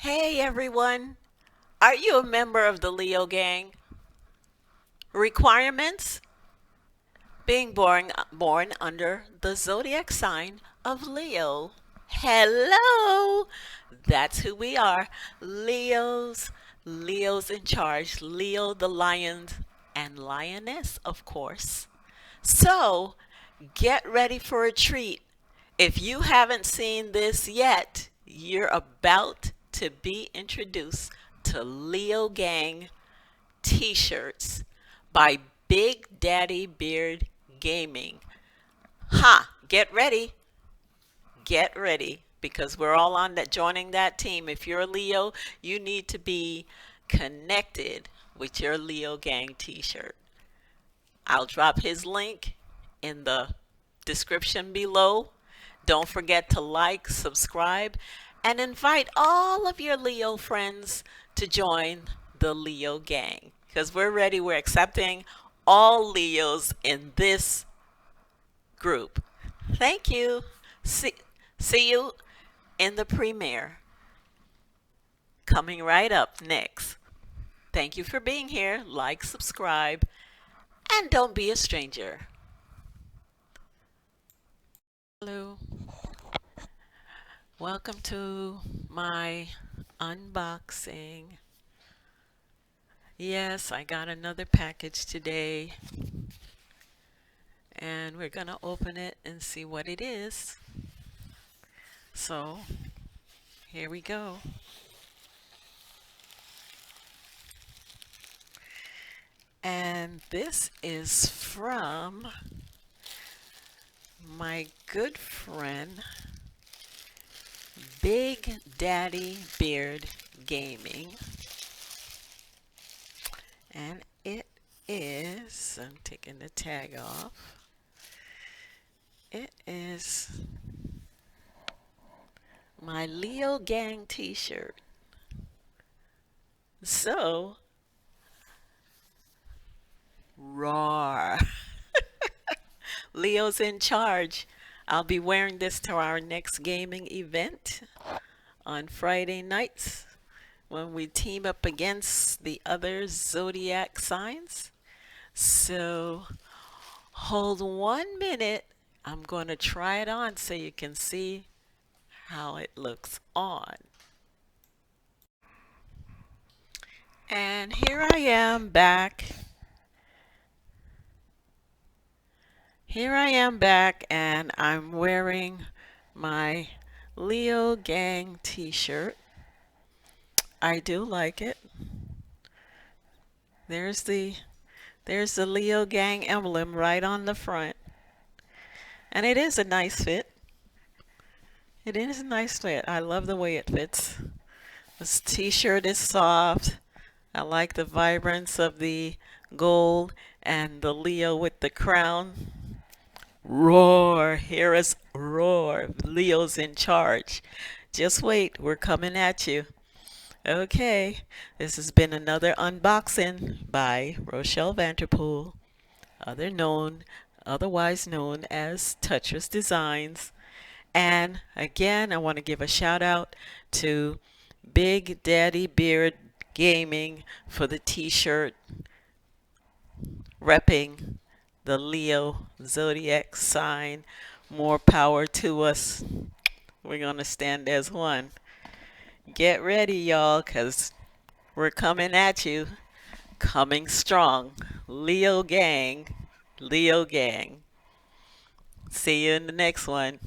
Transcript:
Hey everyone, are you a member of the Leo gang? Requirements? Being born under the zodiac sign of Leo. Hello! That's who we are. Leos. Leo's in charge. Leo the lion and lioness, of course. So, get ready for a treat. If you haven't seen this yet, you're about to be introduced to Leo Gang t-shirts by Big Daddy Beard Gaming. Ha! Get ready. Get ready because we're all on that joining that team. If you're a Leo, you need to be connected with your Leo Gang t-shirt. I'll drop his link in the description below. Don't forget to like, subscribe, and invite all of your Leo friends to join the Leo gang because we're ready. We're accepting all Leos in this group. Thank you. See you in the premiere coming right up next. Thank you for being here. Like, subscribe, and don't be a stranger. Hello. Welcome to my unboxing. Yes, I got another package today, and we're gonna open it and see what it is. So, here we go. And this is from my good friend, Big Daddy Beard Gaming. And it is, I'm taking the tag off. It is my Leo Gang t-shirt. So, roar. Leo's in charge. I'll be wearing this to our next gaming event on Friday nights when we team up against the other zodiac signs. So hold 1 minute. I'm going to try it on so you can see how it looks on. And here I am back. Here I am back and I'm wearing my Leo Gang t-shirt. I do like it. There's the Leo Gang emblem right on the front. And it is a nice fit. It is a nice fit. I love the way it fits. This t-shirt is soft. I like the vibrance of the gold and the Leo with the crown. Roar! Hear us roar. Leo's in charge. Just wait, we're coming at you. Okay, this has been another unboxing by Rochelle Vanterpool, otherwise known as Tutress Designs. And again, I want to give a shout out to Big Daddy Beard Gaming for the t-shirt repping the Leo zodiac sign. More power to us. We're going to stand as one. Get ready, y'all, because we're coming at you. Coming strong. Leo gang. Leo gang. See you in the next one.